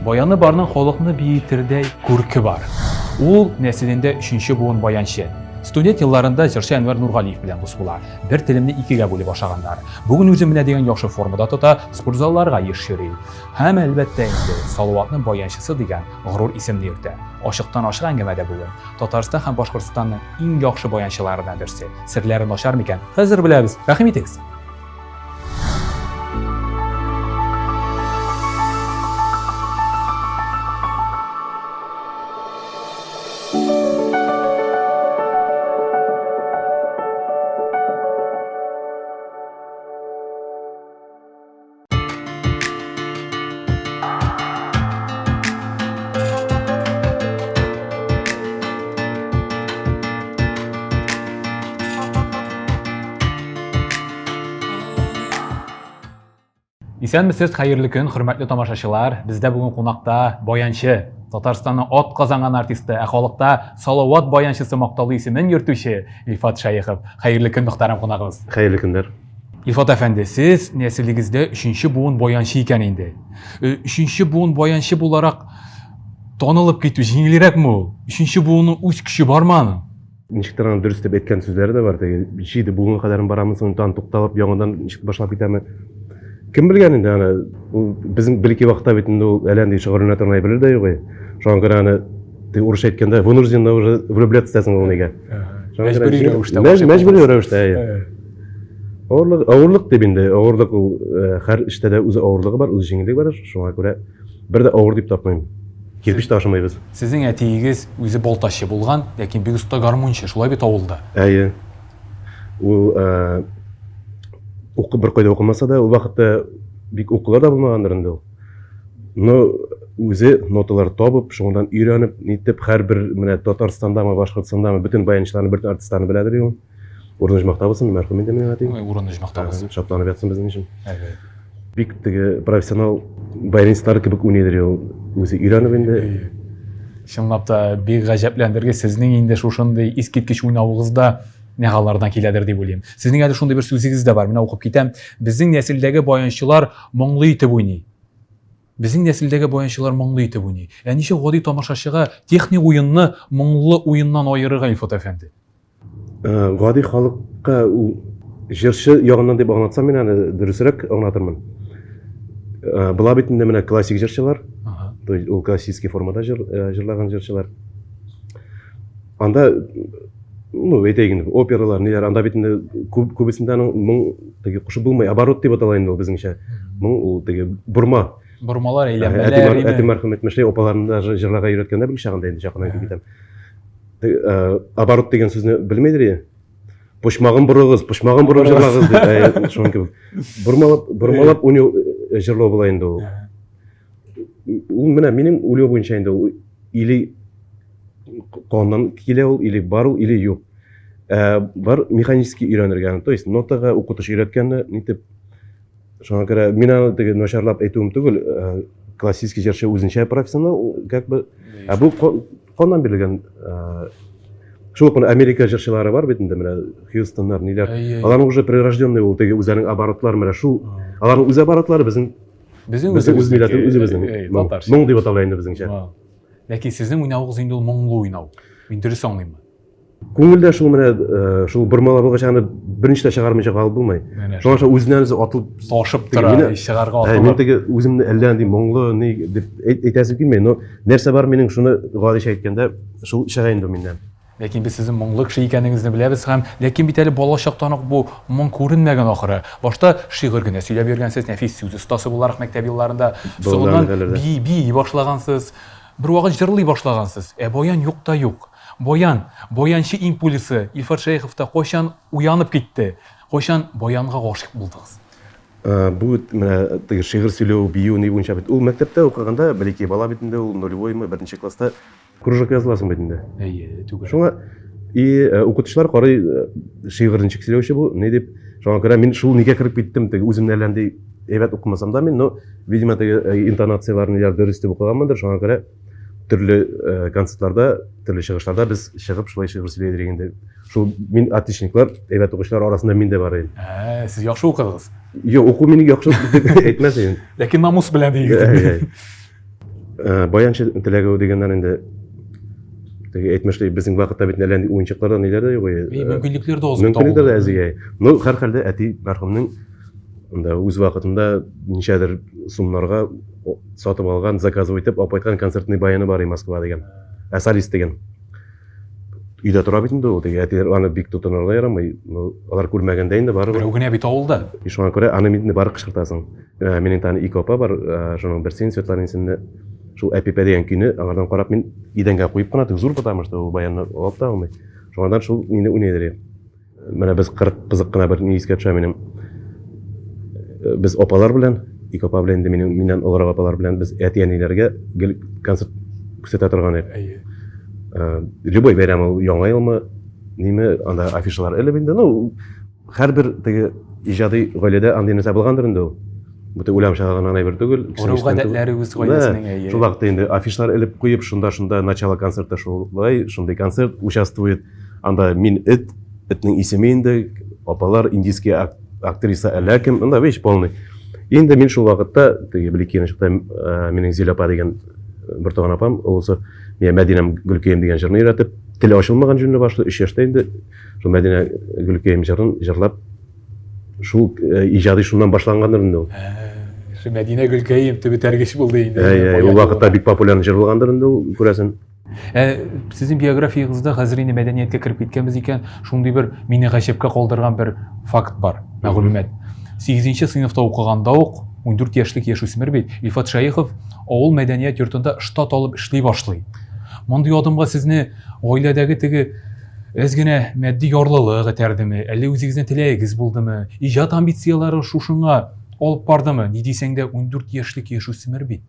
Баяны барның халыкны биетердәй күрке бар. Ул нәселендә 3нче буын баянчы. Студент елларында җырчы Әнвәр Нургалиев белән дус була. Бер телемне икегә бүлеп ашаганнар. Бүген үзем менә дигән яхшы формада тота, спортзалларга еш йөри. Һәм әлбәттә инде Салаватның баянчысы дигән горур исемне йөртә. Ашыктан ашык әңгәмәдә бүген. Татарстан һәм Башкортстанның иң яхшы баянчыларынан берсе. Серләрен ачар микән? Хәзер беләбез. Рәхим итегез. Исәнмесез, хәерле көн, хөрмәтле тамашачылар. Бездә бүген кунакта баянчы, Татарстанның ат казанган артисты, ә халыкта Салават баянчысы мактаулы исемен йөртүче Илфат Шәехов. Хәерле көн, мөхтәрәм кунагыбыз. Хәерле көннәр. Илфат әфәнде, сез нәселегездә 3нче буын баянчы икән инде. 3нче буын баянчы буларак танылып китү җиңелрәкме ул? 3нче буынның үз көче бармы аның? Ничектер аны дөрес дип әйткән сүзләре дә бар. Җиде буынга кадәр барамыз, соңдан тукталып, яңадан ничек башлап китәме? Кем белгән инде аны? Ул безнең бер-ике вакытта бит инде ул әле инде шигырьне тыңлай белер дә юк. Шуңа күрә аны урысча әйткәндә вынужденно уже влюбляться итәсең ул нигә. Мәҗбүри рәвештә. Мәҗбүри рәвештә. Авырлык дип инде, авырлык ул һәр эштә дә үз авырлыгы бар, үз җиңеллеге бар. Шуңа күрә бер дә авыр дип тапмыйм. Кирпич ташымайбыз. Сезнең әтиегез үзе балтачы булган, ләкин бик оста гармунчы, шулай бит авылда. Әйе. Ул бер кайда укымаса да, ул вакытта бик укулар да булмагандыр инде ул. Но үзе ноталар табып, шуңдан өйрәнеп, нитеп һәрбер менә Татарстандамы, Башкортстандамы бүтән баянчыларны, бүтән артистларны беләдер ул. Урыныч мактабызмы, мәрхүм инде менә әти. Урыныч мактабыз. Шатланып ятсын безнең өчен. Әйе. Бик теге профессионал баянчылар кебек уйныйдыр ул. Үзе өйрәнеп инде. Чынлап та бик гаҗәпләндергән сезнең инде шушындый искиткеч уйнавыгызда нәгалардан киләдер дип уйлыйм. Сезнең әле шундый бер сүзегез дә бар, менә укып китәм. Безнең нәселдәге баянчылар моңлы итеп уйный. Безнең нәселдәге баянчылар моңлы итеп уйный. Ничек гади тамашачыга техник уенны моңлы уеннан аерырга, Илфат әфәнде? Гади халыкка ул җырчы ягыннан дип аңлатсам, мин аны дөресрәк аңлатырмын. Була бит инде менә классик җырчылар, то есть ул классический формада җырлаган җырчылар. Анда әйтәйин, опералар, ниләр, анда бит инде күбесендә моң теге кушы булмай, оборот дип атала инде ул безнеңчә. Моң ул теге бурма. Бурмалар әйләнмәләр. Әти мәрхүм әйтмешли, опаларны да җырларга өйрәткәндә бик чагында инде чакына китәм. Оборот дигән сүзне белмәйдер. Пушмагын бурыгыз җырлагыз дип, шуңа бурмалап уйный җырлау була инде ул. Ул менә минем уйлау буенча инде ул или каннан килә ул, или бар ул, или юк. Бар механически өйрәнергә, то есть нотага укытыш өйрәткәнне нитеп. Шуңа күрә мин аны теге начарлап әйтүем түгел, классический җырчы үзенчә профессионал, как бы, бу каннан бирелгән. Шул Америка җырчылары бар бит инде, менә Хьюстоннар, ниләр. Аларның уже прирожденный ул теге үзләренең оборотлары, менә шул. Аларның үз оборотлары безнең үз милләтебез, үзебезнең. Моң дип атала инде безнеңчә. Ләкин сезнең уйнавыгыз инде ул моңлы уйнау. Мин дөрес аңлыйммы? Күңелдә шул менә шул бурмалар булгач аны беренче чыгармыйча калып булмай. Шуңа үзеннән үзе атылып ташып тора, чыгарга атылып. Мин теге үземне әллә нинди моңлы ни дип әйтәсем килмәй, но нәрсә бар минем шуны гади әйткәндә шул чыга инде миннән. Ләкин без сезнең моңлы кеше икәнегезне беләбез һәм ләкин бит әле бала чактан ук бу моң күренмәгән ахыры. Башта шигырь генә сөйләп йөргәнсез, нәфис сүз остасы буларак мәктәп елларында, соңыннан би башлагансыз, бер вакыт җырлый башлагансыз. Баян юк та юк. Баянчы импульсы Илфат Шәеховта кайчан уянып китте? Кайчан баянга гашык булдыгыз? Бу менә теге шигырь сөйләү, бию ни буенча бит ул мәктәптә укыганда, бәлки бала бит инде ул нулевоймы, беренче класста кружок языласың бит инде. Әйе, түгел. Шуңа укытучылар карый шигырьне сөйләүче бу, ни дип, шуңа күрә мин шул нигә кирип киттем, теге үземне әлләнди әйбәт укымасам да мин, но видимо теге интонацияларны ниләр дөрес дип укыганмындыр, шуңа күрә төрле концертларда, төрле чыгышларда без чыгып шулай шигырь сөйләйдек инде. Шул мин отличниклар, әйбәт укучылар арасында мин дә бар идем. Сез яхшы укыдыгыз. Юк, уку мине яхшы дип әйтмәс идем. Ләкин намус белән дигез. Баянчы теләге дигәннән инде теге әйтмешли безнең вакытта бит әллә уенчыкларда ниләр дә юк. Мөмкинлекләр дә аз. Мөмкинлекләр дә аз. Ну, һәр хәлдә әти мәрхүмнең анда үз вакытында ничәдер сумнарга сатып алган, заказы итеп апайткан концертный баяны бар Москва дигән. Солист дигән. Өйдә тора бит инде ул. Теге әтиләр аны бик тотынырга ярамый. Ну, алар күрмәгәндә инде барыбер. Берәү генә бит авылда. Шуңа күрә аны инде барып кычкыртасың. Минем таны ике апа бар, шуның берсен Светланинсында шул әпипә дигән көйне аңардан карап мин идәнгә куеп кына тик зур потому что ул баянны алып та алмый. Шуңадан шул мине уйнадыр. Менә без кызык кына бер ни искә төшә минем. Без апалар белән, ике апа белән инде миннән олорак апалар белән без әти-әниләргә концерт күрсәтә торган идек. Любой бәйрәм ул яңа елмы, ниме анда афишалар элеп инде. Ну, һәрбер теге иҗади гаиләдә андый нәрсә булгандыр инде ул. Бу теге үләм чагына бер түгел. Урау гадәтләре үз гаиләсенең. Шул вакытта инде афишалар элеп куеп, шунда начало концертта шулай, шундый концерт участвует. Анда мин этнең исеме инде, апалар индийский актриса Әләкем, анда вещь полный. Инде мин шул вакытта теге Блекина чыкта, минең Зилапа дигән бер туган апам, улысы мен Мәдинәм Гөлкәем дигән җырны өйрәтеп, теле ачылмаган җырны башлы 3 яшьтә инде шул Мәдинә Гөлкәем җырын җырлап шул иҗади шуннан башлангандыр инде ул. Мәдинә Гөлкәем төбе тәргеш булды инде. Ул вакытта бик популяр җыр булгандыр инде ул, күрәсең. Сезнең биографиягызда хәзер инде мәдәниятка кирип киткәнбез икән, шундый бер мине гаҗәпкә калдырган бер факт бар, мәгълүмат. 8нче сыйныфта укыганда ук 14 яшьлек яшүсмер бит Илфат Шәехов авыл мәдәният йортында штат алып эшли башлый. Мондый адымга сезне гаиләдәге теге әз генә матди ярлылык этәрдеме, әллә үзегезнең теләгегез булдымы, иҗат амбициялары шушыңа алып бардымы? Ни дисәң дә 14 яшьлек яшүсмер бит.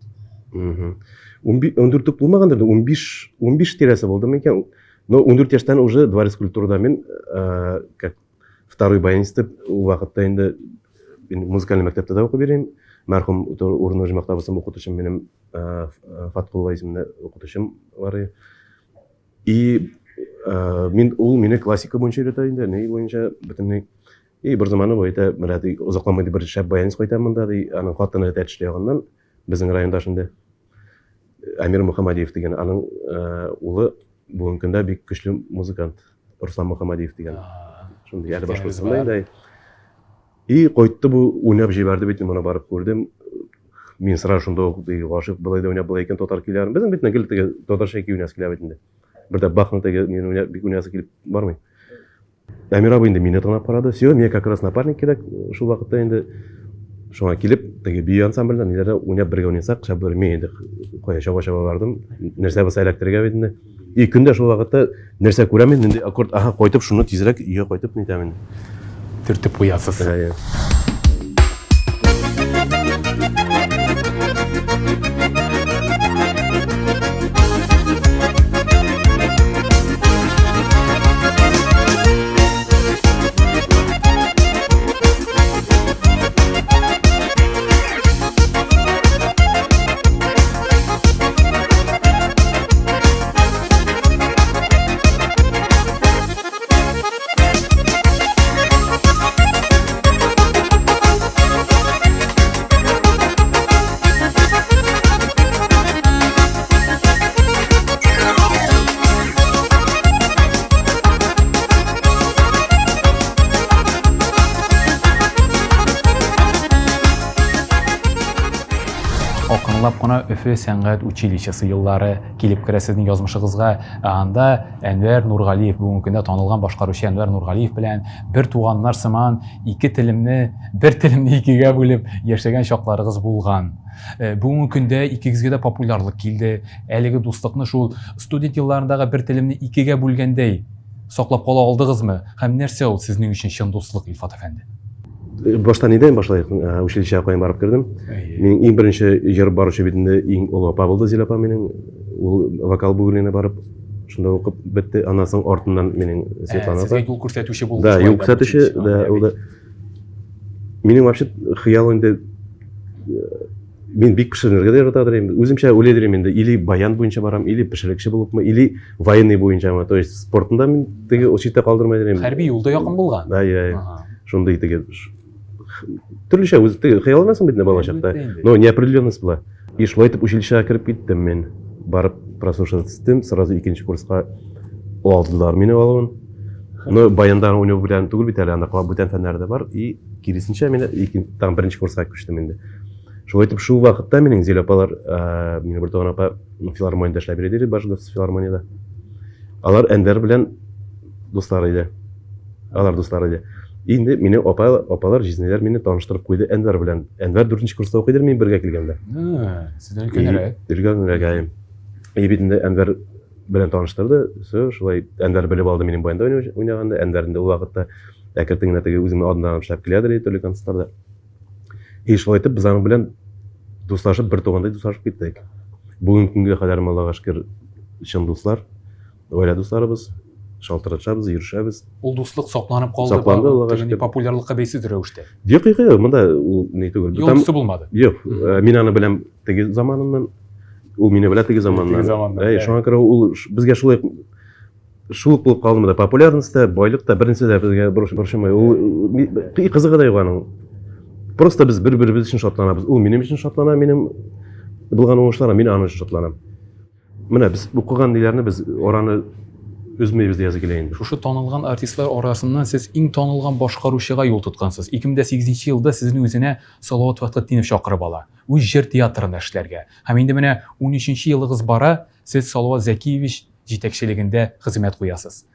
14 булмагандыр, 15 тирәсе булды микән. Но 14 яшьтән уже дворец культурада мин как второй баянист ул вакытта инде музыкаль мәктәптә дә укып йөрим. Мәрхүм Урнуж мәктәбендә укытучым минем Фаткулла исемле укытучым бар. И мин ул мине классика буенча өйрәтә инде, ни буенча бөтенләй. И бер заманы буенча менә ди узакламый бер шәп баянист кайтам монда ди, аның хатыны тәтешле ягыннан безнең районда шунда Амир Мөхәммәдиев дигән аның улы бүгенге көндә бик көчле музыкант Руслан Мөхәммәдиев дигән. Шундый әле башкасында инде. И кайтты бу уйнап җибәрде бит, моны барып күрдем. Мин сразу шунда ук ди гашык булай да уйнап булай икән татар көйләрен. Безнең бит нәгел теге татарча көй уйнас килә бит инде. Бер дә бахны теге мин уйнап бик уйнасы килеп бармый. Амир абый инде мине тыңлап карады. Всё, мне как раз напарник кирәк шул вакытта инде. Шуңа килеп, теге бию ансамбльдән ниләрдә уйнап бергә уйнасак, шәбер мин инде кая чаба бардым. Нәрсә булса эләктерергә бит инде. И көндә шул вакытта нәрсә күрәм инде, аккорд, кайтып шуны тизрәк өйгә кайтып нитәм инде. Төртеп куясыз. Акрынлап кына Өфе сәнгать училищесы еллары килеп керә сезнең язмышыгызга. Анда Әнвәр Нургалиев, бүгенге көндә танылган башкаручы Әнвәр Нургалиев белән бер туганнар сыман бер телемне икегә бүлеп яшәгән чакларыгыз булган. Бүгенге көндә икегезгә дә популярлык килде. Әлеге дуслыкны шул студент елларындагы бер телемне икегә бүлгәндәй саклап кала алдыгызмы? Һәм нәрсә ул сезнең өчен чын дуслык, Илфат әфәнде? Баштан идән башлайык, училищега каян барып кирдем. Мин иң беренче җыр баручы битендә иң олы апа булды Зилапа минем. Ул вокал бүленә барып, шунда укып бетте. Аннан соң артыннан минең Светлана. Сез юл күрсәтүче булдыгыз. Да, юл күрсәтүче, да, ул да. Минем вообще хыялым инде мин бик пешерергә дә яратадыр инде. Үземчә уйлыйдыр инде, или баян буенча барам, или пешерекче булыпмы, или военный буенчамы. То есть спортында мин теге очиттә калдырмайдыр инде. Хәрби юлда якын булган. Да, шундай теге төрлечә үзе хыялланасың бит бала чакта. Но неопределенность була. И шулай итеп училищега кирип киттим мен. Барып прослушать иттим, сразу икенче курска алдылар мени алып. Но баяндар уну белән түгел бит әле, анда бүтән фәннәрдә бар. И киресенчә мен тагын беренче курска күчтем инде. Шулай итеп шул вакытта минең Зилә апалар, мине бер тагын апа филармониядә эшләп бирде, Башкортстан филармониядә. Алар Әнвәр белән дуслар иде. Алар дуслар иде. Инде мине апалар җизнеләр мине таныштырып куйды Әнвәр белән. Әнвәр 4нче курста укыйдыр, мин бергә килгәндә. Сездән өлкәнрәк. Өлкәнрәк. И бит инде Әнвәр белән таныштырды. Шулай Әнвәр белеп алды минем баянда уйнаганда. Әнвәрдә ул вакытта әкертеңне теге үземне адынан эшләп киләдер иде төрле концертларда. И шулай итеп без аның белән дуслашып, бер тугандай дуслашып киттек. Бүгенге көнгә кадәр Аллага шөкер чын дуслар, гаилә дусларыбыз, шалтыратабыз, йөршәбез. Ул дуслык сакланып калды. Сакланды, Аллага шөкер. Популярлыкка бәйсез рәвештә. Юк, монда ул ни түгел. Юлысы булмады. Юк, мин аны беләм теге заманыннан, ул мине белә теге заманнан. Шуңа күрә ул безгә шулай булып калдымы да, популярность та, байлык та беренче дә безгә борчымай. Ул кызыгы да юк аның. Просто без бер-беребез өчен шатланабыз. Ул минем өчен шатлана, минем булган уңышларым, мин аның өчен шатланам. Менә без укыган диләрне без ораны үзмәйбез дә язы килә инде. Шушы танылган артистлар арасыннан сез иң танылган башкаручыга юл тоткансыз. 2008 елда сезне үзенә Салават Фәтхетдинов чакырып ала. Үз җыр театрында эшләргә. Һәм инде менә 13нче елыгыз бара, сез Салават Зәкиевич җитәкчелегендә хезмәт куясыз.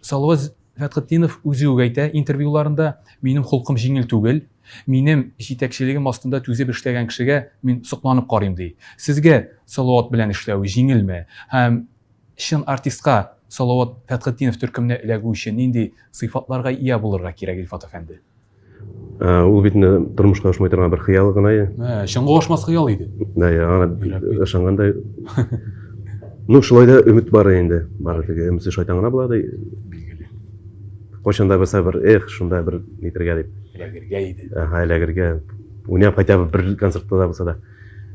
Салават Фәтхетдинов үзе әйтә интервьюларында, минем холкым җиңел түгел, минем җитәкчелегем астында түзеп эшләгән кешегә мин сокланып карыйм ди. Сезгә Салават белән эшләү җиңелме? Һәм чын артистка Салават Фәтхетдинов төркеменә эләгү өчен нинди сыйфатларга ия булырга кирәк, Илфат әфәнде? Ул бит тормышка ашмай торган бер хыял гына. Чынга ашмас хыял иде. Аны ышангандай. Ну, шулай да өмет бар инде. Бар теге өмет шайтан гына була ди. Билгеле. Кайчанда булса бер, шунда бер нитергә дип. Эләгергә иде. Эләгергә. Уйнап кайта бер концертта да булса да.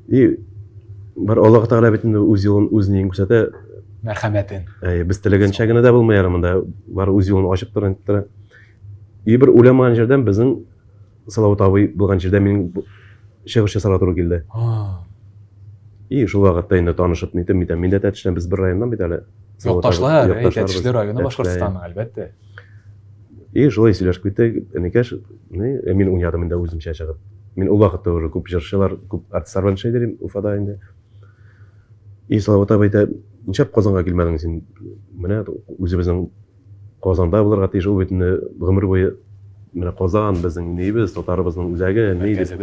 И бар Аллаһ Тәгалә бит инде үз юлын үзенең күрсәтә. Мәрхәмәтен. Без теләгәнчә генә дә булмый монда. Бар үз юлын ачып тора. И бер уйламаган җирдән безнең Салават абый булган җирдә минем шигырьче сара туры килде. И шул вакытта инде танышып нитем, мин дә тәтештән без бер райондан бит әле. Якташлар, Тәтешле районы Башкортстан, әлбәттә. И шулай сөйләшеп киттек, энекәш, мин уйнадым инде үземчә чыгып. Мин ул вакытта уже күп җырчылар, күп артистлар белән эшләдем Уфада инде. И Салават абый да ничек Казанга килмәдең син? Менә үзебезнең Казанда булырга тиеш, ул бит гомер буе менә Казан безнең нибез, татарыбызның үзәге, нибез.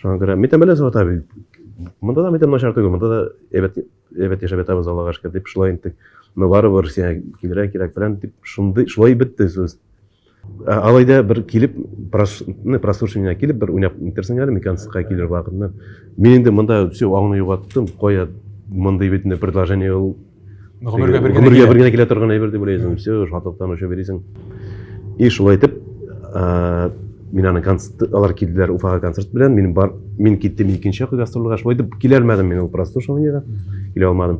Шуңа күрә мин тәмәлә Салават абый. Монда да мин начар түгел, монда да әбәт яшәп ятабыз Аллага шөкер дип шулай интек. Но барыбер сиңа кирәк фәлән дип шулай бетте сүз. Алайда бер килеп, прослушивание килеп, бер уйнап интерсең әле, меканцка килер вакытында. Мин инде монда все аңны югаттым, кая мондай битне предложение ул гомергә бергә килә торган әйбер дип уйлыйсың. Все, шатлыктан уша берисең. И шулай итеп, мин аны концерт, алар килделәр Уфага концерт белән, мин киттем икенче гастрольгә, шулай итеп киләлмәдем мин ул прослушиваниегә, килә алмадым.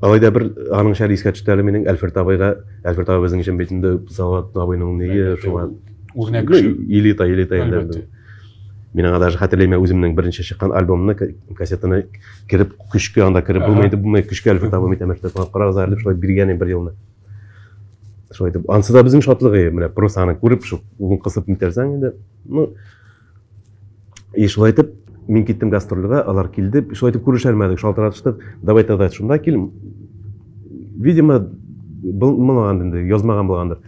Алайда бер аның шәри искә төште әле минең Әлферт абыйга, Әлферт абый безнең өчен битендә Салават абыйның неге шуңа үзенә кеше илита инде. Мин аңа даже хәтерләйм, үземнең беренче чыккан альбомны, кассетаны кирип, күчкә анда кирип булмый, күчкә Әлферт абый митәмәштә карагыз әле дип шулай биргән бер елны. Шулай итеп, ансы да безнең шатлыгы, менә просто аны күреп, шу угын кысып митәрсәң инде. Ну, и шулай итеп, мин киттем гастрольгә, алар килде, шулай итеп күрешәлмәдек, шалтыратыштык. Давай тогда шунда кил. Видимо, булмаган инде, язмаган булгандыр.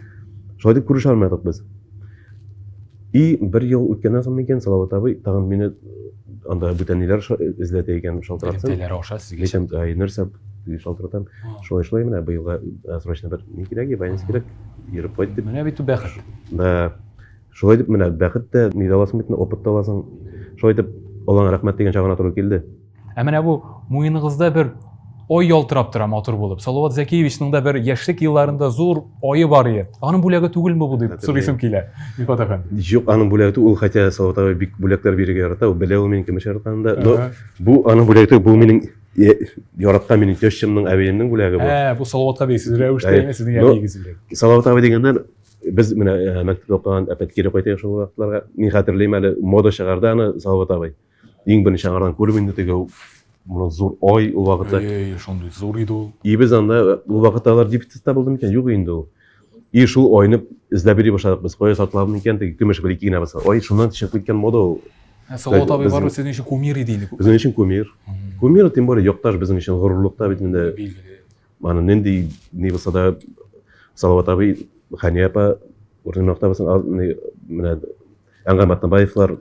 Шулай итеп күрешәлмәдек без. И бер ел үткәннән соң микән Салават абый тагын мине анда бүтәннеләр эзләтә икән, шалтыратсын. Теләр аша сезгә. Нәрсә шалтыратам. Шулай менә быелга срочно бер ни кирәк, баянс кирәк, йөреп кайт дип. Менә бит бәхет. Да. Шулай дип менә бәхет тә, ни даласың бит, опыт аласың. Шулай дип Аллаһга рәхмәт дигән чагына туры килде. Менә бу муеныгызда бер ой ялтырап тора матур булып. Салават Зәкиевичнең дә бер яшьлек елларында зур ойы бар иде. Аның бүләге түгелме бу дип сорыйсым килә. Илфат әфәнде. Юк, аның бүләге ул хотя Салават абый бик бүләкләр бирергә ярата, ул белә ул минем кем эшләткәндә. Но бу аның бүләге бу минем яраткан минем тәшчемнең әбиемнең бүләге бу. Бу Салаватка бәйсез рәвештә сезнең әбиегез бүләге. Салават абый дигәндән Biz mine mektepte okugan apet kire koytay şol wagtlarga men hatirleyim әле мода чыгарды аны Салават абай. Иң беренче аңардан көрүп инде теге муну зур ой ул вакытта. Шондой зур иде ул. И biz анда ул вакытта алар дефицитта булды микән? Юк инде ул. И шул ойны эзләп йөри башладык без. Кая сатылабы микән? Теге көмеш бер 2 генә баса. Ой, шуннан чыгып киткән мода ул. Салават абай бар сезнең өчен кумир иде инде. Безнең өчен кумир. Кумир тем более якташ безнең өчен горурлыкта бит инде. Маны нинди ни булса да Салават абай, Хания апа, урыннакта булсын, менә Аңгар Матнабаевлар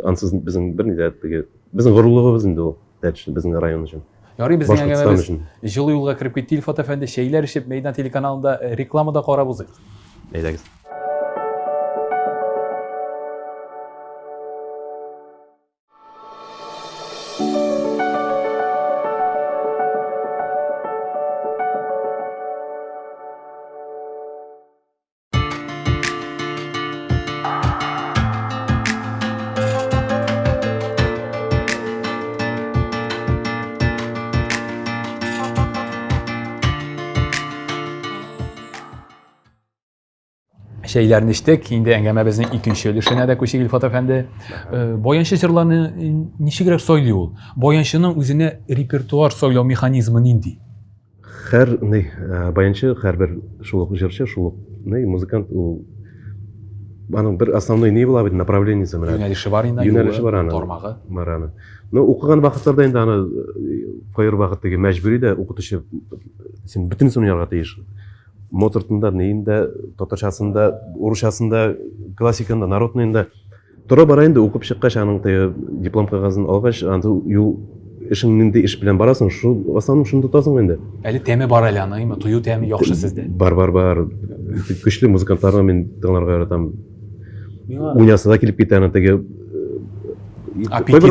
ансыз безнең бер нидә теге безнең горурлыгыбыз инде ул. Безнең район өчен. Ярый безнең әңгәмәбез җылы юлга кирип китте Илфат әфәнде, шәйләр ишеп Мәйдан телеканалында рекламада карап узыйк. Әйдәгез. Şeylerini içtik. Şimdi әңгәмәбезнең икенче өлешенә дә күчик Илфат әфәнде. Боянчы җырларны ничегрәк сөйли ул? Боянчының үзенә репертуар сөйләү механизмы нинди? Һәр баянчы, һәр бер шул җырчы, шул музыкант ул аның бер основной не була бит направлениесе менә. Юнәлеше бар инде, юнәлеше бар аны. Тармагы. Мараны. Ну укыган вакытларда инде аны кайыр вакыттагы мәҗбүри дә укытучы син бөтен уйнарга тиеш. Моцартында, нейінде, татарчасында, урысчасында, классикында, народныйында тора бара инде укып чыккач аның диплом кагазын алгач, аны юл эшеңнең эш белән барасың, шу в основном шуны тотасың инде. Әле тәме бар әле аның, тую тәме яхшы сездә. Бар. Көчле музыкантларга мен тыңларга яратам. Уйнаса да килеп китә аны теге аппетиты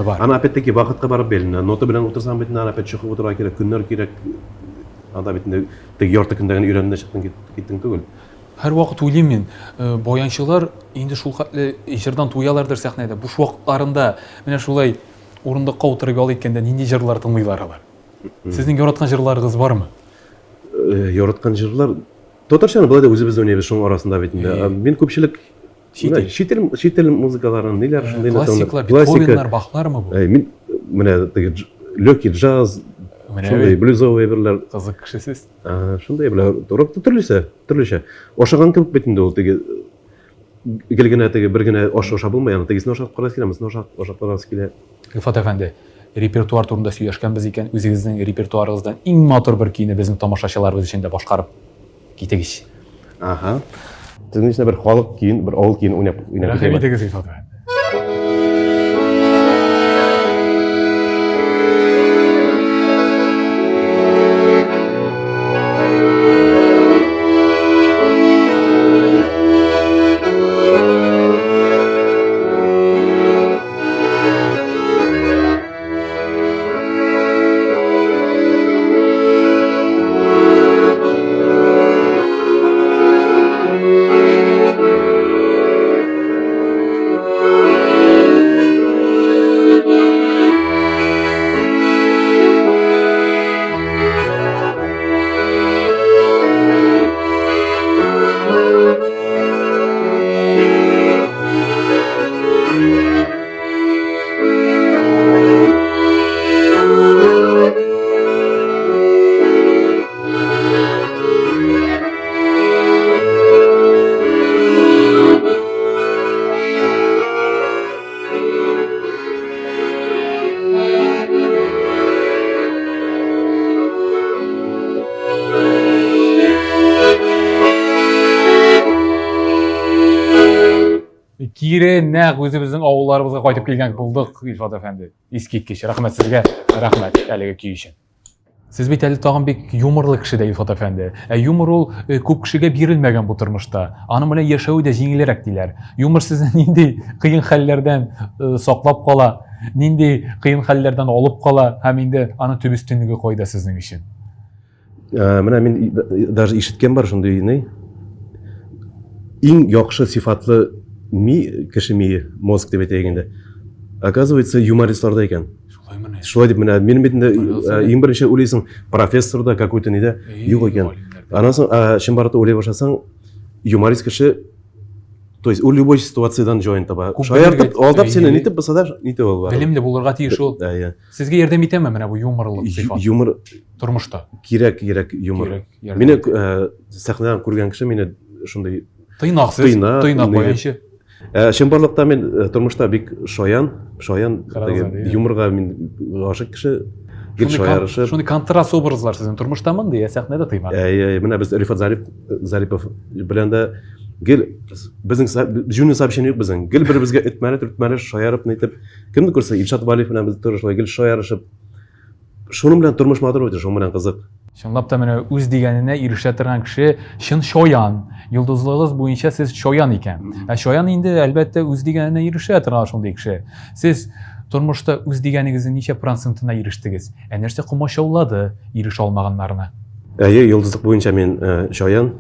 бар. Аны опять-таки вакытка барып беленә. Нота белән утырсаң бит аны опять чыгып утырга кирәк, көннәр кирәк. Анда бит теге ярты көндәгән өйрәнүдә чыктың киттең түгел. Һәр вакыт уйлыйм мин, боянчылар инде шул хәтле җырдан туялардыр сәхнәдә. Буш вакытларында менә шулай урындыкка утырып ял иткәндә нинди җырлар тыңлыйлар алар? Сезнең яраткан җырларыгыз бармы? Яраткан җырлар татарчаны былай да үзебез уйнайбыз шуның арасында бит инде. Мин күпчелек чит ил музыкаларын ниләр шундый классика, Бахлармы бу? Мин менә теге легкий джаз, шундай блюзовый берләр кызык кешесез. Шундай белән төрлечә. Ашаган кебек бит инде ул теге гелгенә теге бер генә аша булмый, аны тегесен ашап карас киләмез, ашап карас килә. Илфат әфәнде, репертуар турында сөйләшкәнбез икән, үзегезнең репертуарыгыздан иң матур бер көйне безнең тамашачыларыбыз өчен дә башкарып китегез. Сезнең өчен бер халык көен, бер авыл көен уйнап китегез Илфат әфәнде. Кире нәq үзебезнең авылларыбызга кайтып килгән булдык, Илфат әфәнде. Искиткеч, рәхмәт сезгә, рәхмәт әлеге көй өчен. Сез бит әле тагын бик юморлы кеше дә Илфат әфәнде. Юмор ул күп кешегә бирелмәгән бу тормышта. Аның белән яшәү дә җиңелрәк диләр. Юмор сезне нинди кыен хәлләрдән саклап кала, нинди кыен хәлләрдән алып кала, һәм инде аны төп өстенлеге кайда сезнең өчен? Менә мин даже ишеткән бар шундый ни. Иң яхшы сифатлы кеше мие, мозг дип әйтә инде. Оказывается, юмористларда икән. Шулаймы? шулай деп менә минем битендә иң беренче уйлыйсың профессор да какой-то неде юк икән. Аннан соң чын барып уйлый башласаң юморист кеше, то есть у любой ситуациядан җаен таба. Шаяртып алдап сине нитеп булса да нитеп ул бар. Белемле булырга тиеш ул. Сезгә ярдәм итәме менә бу юморлык сыйфат? Юмор Тормышта. кирәк юмор. Мине сәхнәдән күргән кеше мине шундай Тыйнаксыз, тыйнак баянчы. Чынбарлыкта мен тормышта бик шаян юморга мин гашык кеше. Гел шаярышып. Шундый контраст образлар сезнең тормыштамы ди, сәхнәдә тыймак. Менә без Рифат Зарипов белән дә гел безнең җүнне сообщение юк безнең. Гел беребезгә этмәле шаярып нитеп. Кемне күрсә Илшат Валиев белән без туры шулай гел шаярышып. Шуның белән тормыш матур үтә, шуның белән кызык. Чынлап та менә үз дигәненә ирешә торган кеше чын шаян. Йолдызлыгыз буенча сез шаян икән. Шаян инде әлбәттә үз дигәненә ирешә торган шундый кеше. Сез тормышта үз дигәнегезнең ничә процентына ирештегез? Нәрсә комачаулады иреш алмаганнарны? Йолдызлык буенча мин шаян.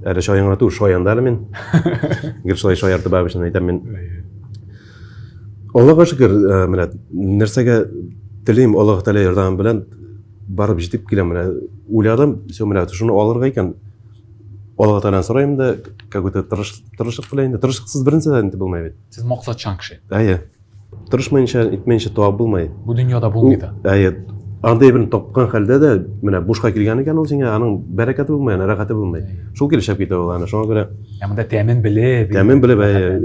Әле шаянга тур шаяндар мин. Гел шулай шаяртып абышны әйтәм мин. Аллага шөкер, менә нәрсәгә телим Аллаһ Тәгалә ярдәм белән барып җитеп киләм менә. Уйладым, менә шуны алырга икән. Аллаһ Тәгаләдән сорайм да, какой-то тырышлык белән инде. Тырышлыксыз бернәрсә дә булмый бит. Сез максатчан кеше. Тырышмаенча, итмәенчә туап булмый. Бу дөньяда булмый да. Андай бер тапкан хәлдә дә менә бушка килгән икән ул сиңа, аның бәрәкәте булмый, рәхәте булмый. Шул килешәп китә ул аны. Шуңа күрә Монда тәмен белеп,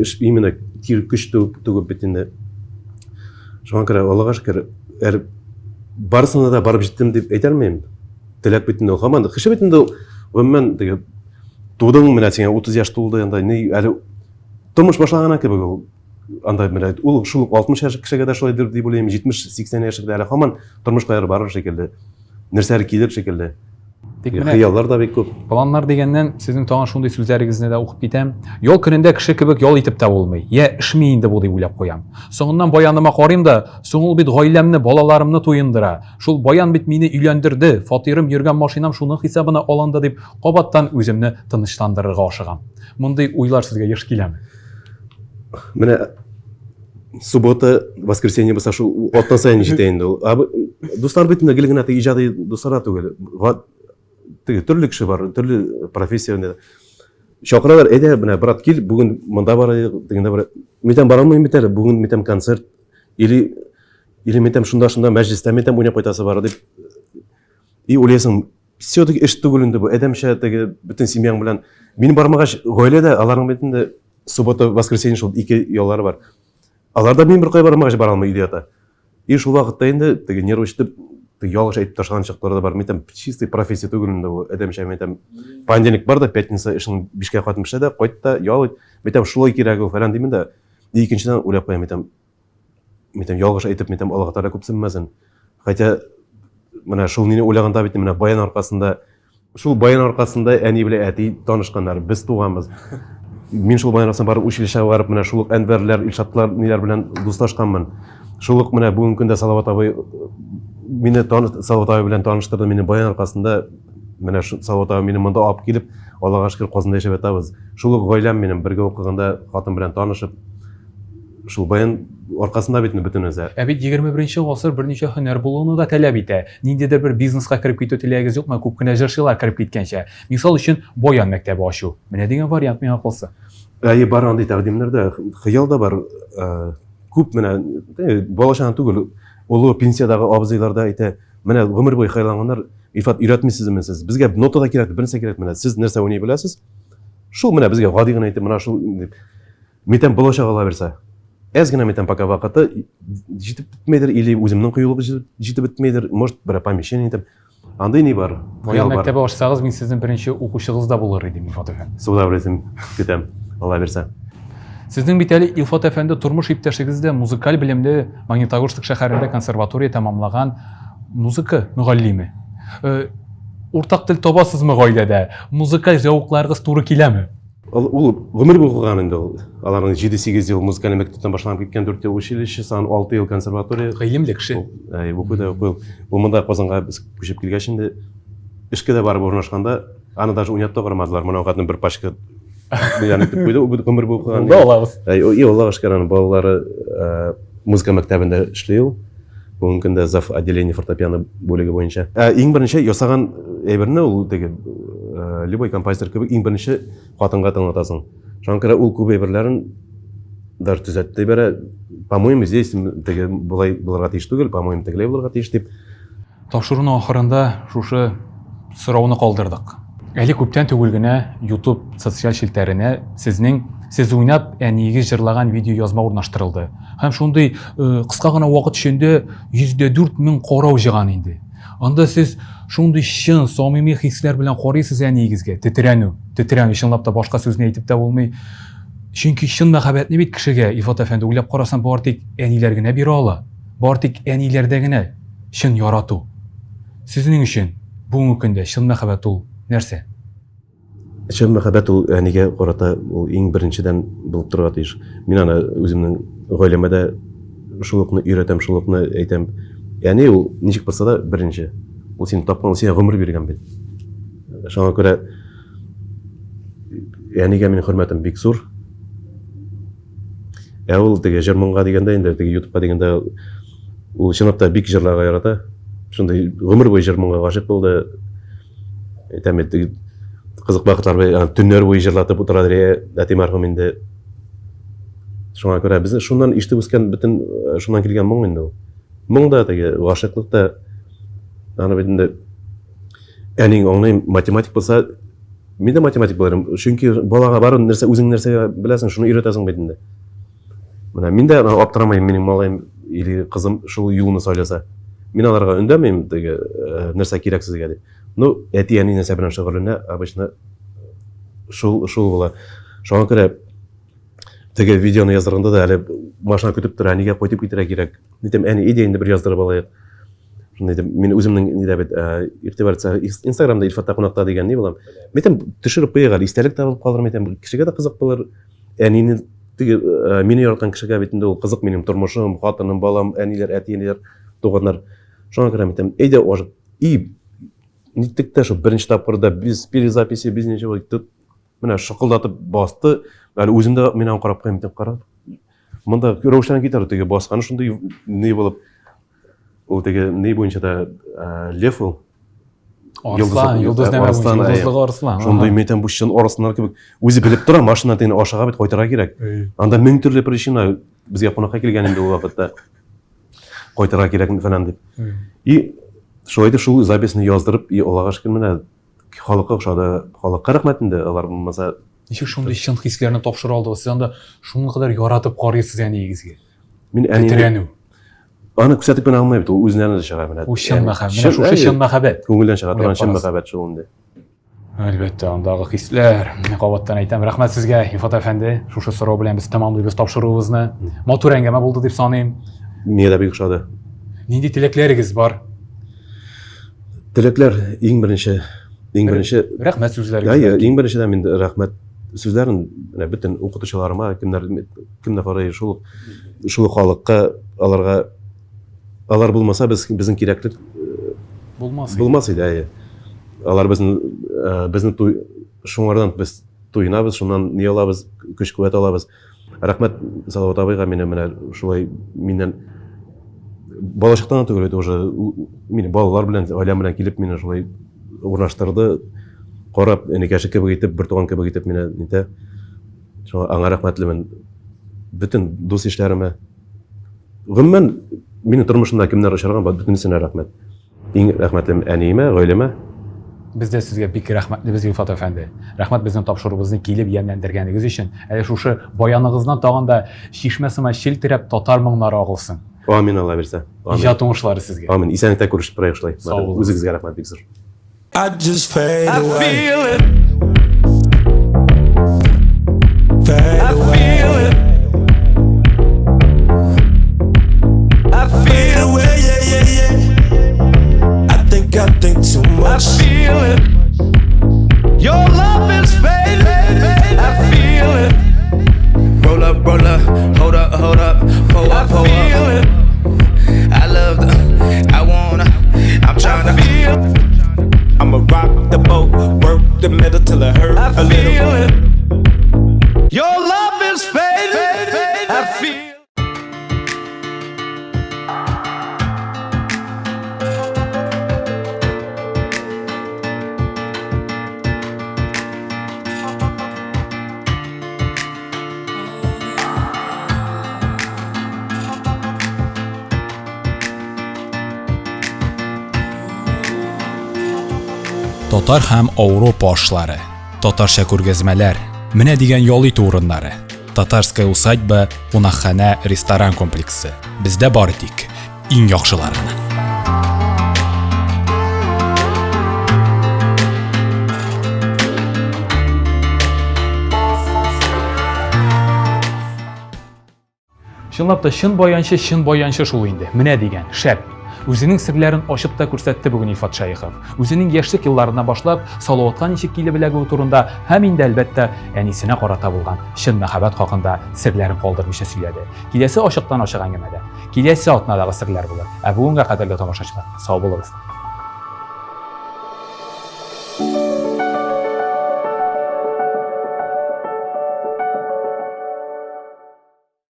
эш именно көч түгеп бит инде. Шуңа күрә Аллага шөкер, барысына да барып җиттем дип әйтә алмыйм. Теләк бит инде ул һаман. Кеше бит инде гомумән теге тудың менә сиңа 30 яшь тулды, анда әле тормыш башлаган кебек ул. Анда менә ул шул 60 яшь кешегә дә шулай дип уйлыйм, 70-80 яшьлек әле һаман тормышка барыр шикелле. Нәрсәләр килер шикелле. Хыяллар да бик күп. Планнар дигәннән сезнең тагын шундый сүзләрегезне дә укып китәм. Ял көнендә кеше кебек ял итеп тә булмый. Я эшми инде бу дип уйлап куям. Соңыннан баяныма карыйм да, соң ул бит гаиләмне, балаларымны туендыра. Шул баян бит мине өйләндерде, фатирым, йөргән машинам шуның хисабына алынды дип кабаттан үземне тынычландырырга ашыгам. Мондый уйлар сезгә еш киләме? Менә суббота, воскресенье булса шул аттан сайын җитә инде ул. Дуслар бит инде гел генә иҗади дуслар түгел. Төрле кеше бар, төрле профессия. Шакыралар, әйдә, менә брат кил, бүген монда барайык, дигәндә бар. Митәм бара алмыйм бит әле, бүген митәм концерт, или митәм шунда мәҗлестә митәм уйнап кайтасы бар дип. Уйлыйсың, все-таки эш түгел инде бу, әдәмчә теге бөтен семьяң белән. Мин бармагач, гаиләдә аларның битендә суббота, воскресенье шул ике яллары бар. Аларда мин бер кай бармагач бара алмый идиота. Шул вакытта инде теге нерв итеп ялгыш әйтеп ташлаган чаклары да бар. Митәм чистый профессия түгел инде бу. Әдәмчә митәм понедельник бар да, пятница эшең 5-кә кайтып эшлә дә, кайт та ял ит. Митәм шулай кирәк ул фәлән димин дә. Икенчедән уйлап куям, митәм ялгыш әйтеп, митәм Аллаһ Тәгалә күпсенмәсен. Хәтта менә шул нине уйлаганда бит менә баян аркасында, әни белән әти танышканнар, без туганбыз. Мин шул баян аркасында барып училищега барып, менә шул Әнвәрләр, Илшатлар ниләр белән дуслашканмын. Шул ук менә бүген көндә Салават абый Салават абый белән таныштырды мине баян аркасында. Менә Салават абый мине монда алып килеп, Аллага шөкер Казанда яшәп ятабыз. Шул ук гаиләм минем бергә укыганда хатын белән танышып, шул баян аркасында бит бөтен нәрсә. Бит 21-нче гасыр берничә һөнәр булуны да таләп итә. Ниндидер бер бизнеска кирип китү теләгегез юкмы? Күп кенә җырчылар кирип киткәнчә. Мисал өчен баян мәктәбе ачу. Менә дигән вариант миңа калса. Бар андый тәкъдимнәрдә, хыял да бар. Күп менә балачаган түгел. Улы пенсиядагы абзыйлар да әйтә, менә гомер буе хыялланганнар, Илфат өйрәтмисезме сез? Безгә нотада кирәк, бернәрсә кирәк менә. Сез нәрсә уйный беләсез? Шул менә безгә гади гына әйтеп, менә шул митәм балачак ала берсә. Әз генә митәм пока вакыты җитеп бетмәйдер, или үземнең кыюлыгы җитеп бетмәйдер, может бер помещение итеп. Андай ни бар? Баян мәктәбе ачсагыз, мин сезнең беренче укучыгыз да булыр идем, Илфат әфәнде. Суда беләсем, көтәм. Алла берсә. Сезнең бит әле Илфат әфәнде тормыш иптәшегез дә музыкаль белемле Магнитогорск шәһәрендә консерватория тәмамлаган музыка мөгаллиме. Уртак тел табасызмы гаиләдә? Музыкаль зәвыкларыгыз туры киләме? Ул гомер буе укыган инде ул. Аларның 7-8 ел музыкаль мәктәптән башланып киткән, 4 ел училище, 6 ел консерватория. Гыйлемле кеше. Ул монда Казанга без күчеп килгәч инде эшкә дә барып урнашканда, аны даже уйнатта карамадылар. Моны вакытны бер пачка ягъни дип куйды, ул гомер буе укыган. Да алабыз. Аллаһ шөкер, балалары музыка мәктәбендә эшли ул. бүгінгі күнде зав отделение фортепиано бөлігі бойынша. Ең бірінші жасаған әйбіріне ол деге любой композитор кебек ең бірінші қатынға тыңлатасың. Шаңқыра ол көп әйбірлерін дар түзәтті бәрі, по-моему, здесь деге бұлай бұларға тиіш түгел, по-моему, тегілей бұларға тиіш деп. Тапшыруның ақырында шушы сұрауны қалдырдық. Әлі көптен түгілгіне YouTube социал шелтәріне сіз ойнап әнеге жырлаған видео язма орнаштырылды. Һәм шундай қысқа ғана уақыт ішінде 104,000 қорау жиған енді. Анда сіз шундай шын, самими хисләр белән қарайсыз әнегезгә, тетрәнү, шынлап та башка сүзне әйтеп тә булмый. Чөнки шын мәхәббәтне бит кешегә Ифат әфәнде уйлап карасам, бар тик әниләр генә бирә ала. Бар тик әниләрдә генә шын ярату. Сезнең өчен бүгенге көндә шын мәхәббәт ул нәрсә? Шын мәхәббәт ул әнигә карата ул иң беренчедән булып торырга тиеш. Мин аны үземнең гаиләмәдә шулыкны өйрәтәм, шулыкны әйтәм. Яни ул ничек булса да беренче. Ул син тапкан, сиңа гомер биргән бит. Шуңа күрә әнигә минем хөрмәтем бик зур. Ул теге җырманга дигәндә инде, теге YouTube'ка дигәндә ул чынлап та бик җырларга ярата. Шундай гомер буе җырманга гашык булды. Әйтәм, кызык вакытлар, төннәр буе җырлатып утырадыр, әти мәрхүм инде. Шуңа күрә без шуннан ишетеп үскән бөтен шуннан килгән моң инде ул. Моң да теге гашыклык та аны бит инде әнин аңлый математик булса, мин дә математик буларым. Чөнки балага барын нәрсә үзең нәрсә беләсең, шуны өйрәтәсең бит инде. Менә мин дә аптырамайм, минем малаем или кызым шул юлны сайласа. Мин аларга өндәмим, теге нәрсә кирәк сезгә дип. Ну, әти әни нәрсә белән шөгыльләнә, обычно шул була. Шуңа күрә теге видеоны яздырганда да әле машина көтеп тора, әнигә кайтып китәргә кирәк. Дитем, әни, идеяңны бер яздырып алайык. Шунда дидем, мин үземнең нидә бит, игътибарча Instagramда Илфатта кунакта дигән ни булам. Мин төшереп куйган, истәлек табып калдырам, әйтәм, кешегә дә кызык булыр. Әнине теге мине яраткан кешегә бит инде ул кызык минем тормышым, хатыным, балам, әниләр, әти-әниләр, туганнар. Шуңа күрә әйтәм, әйдә ожып, ниттек тә шул беренче тапкырда без перезаписи, без ничего тут менә шыкылдатып басты. Әле үземдә менә карап куйм дип карап. Монда рәвештән китәр теге басканы шундый ни булып. Ул теге ни буенча да лев ул. Арслан, йолдыз нәмә буенча, йолдызлыгы арслан. Шундый метен бу чын арсланнар кебек үзе белеп тора, машина тегене ашага бит кайтырга кирәк. Анда 1000 төрле причина безгә кунакка килгән инде ул вакытта. Кайтырга кирәк фәлән дип. И шулай да шул записьне яздырып, и Аллага шөкер менә халыкка ошады. Халыкка рәхмәт инде, алар булмаса. Ничек шундый чын хисләрне тапшыра алдыгыз? Сез анда шуны кадәр яратып карыйсыз әнигезгә. Мин әнине аны күрсәтеп генә алмый бит, ул үзеннән дә чыга менә. Ул чын мәхәббәт, менә шушы чын мәхәббәт. Күңелдән чыга торган чын мәхәббәт шул инде. Әлбәттә, андагы хисләр. Кабаттан әйтәм, рәхмәт сезгә, Ифат әфәнде. Шушы сорау белән без тәмамлыйбыз тапшыруыбызны. Матур әңгәмә булды дип саныйм. Миңа да бик ошады. Нинди теләкләрегез бар? Теләкләр иң беренче рәхмәт сүзләрегез. Иң беренчедән мин рәхмәт сүзләрен бөтен укытучыларыма, кемнәр карый шул халыкка, алар булмаса безнең кирәклек булмас иде. Алар безне шуңардан без туйнабыз, шуннан ни алабыз, көч-куәт алабыз. Рәхмәт Салават абыйга менә шулай миннән балачактан түгел иде, уже мине балалар белән, гаиләм белән килеп мине шулай урнаштырды. Карап, кәшек кебек итеп, бер туган кебек итеп мине нитә. Шуңа аңа рәхмәтлемен. Бөтен дус ишләремә. Гомумән минем тормышымда кемнәр очраган, бөтенесенә рәхмәт. Иң рәхмәтлем әниемә, гаиләмә. Biz də sizə bик rəhmətlibез Илфат әфәнде. Рәхмәт безнең тапшыруыбызны килеп ямьләндергәнегез өчен. Әле шушы баяныгыздан тагын да шишмәсемә шилтерәп татар моңнары агылсын. Амин, Алла бирсә. Иҗат уңышлары сезгә. Амин. Исәнлектә күрешеп торыйк шулай. Үзегезгә рәхмәт бик зур. I just fade away. I feel it. Fade away. I feel away, yeah. I think too much. I feel it. Your love is fading. I feel it. Roll up, hold up, pull up, pull up. I love I wanna, I'm trying to feel. I'ma rock the boat, work the middle till it hurt a little. Your love Татар һәм Авропа ашлары, татарча күргәзмәләр, менә дигән ял итү урыннары, татарская усадьба, кунакханә, ресторан комплексы. Бездә бары тик иң яхшылары гына. Чынлап та чын баянчы шул инде. Менә дигән шәп. Үзенең серләрен ачып та күрсәтте бүген Илфат Шәехов. Үзенең яшьлек елларына башлап Салаватка ничек килеп беләгү турында һәм инде әлбәттә әнисенә карата булган чын мәхәббәт хакында серләрен калдырмыйча сөйләде. Киләсе ачыктан ачык әңгәмәдә, киләсе атнадагы серләр булыр. Ә бүгенгә кадәрле тамашачылар, сау булыгыз.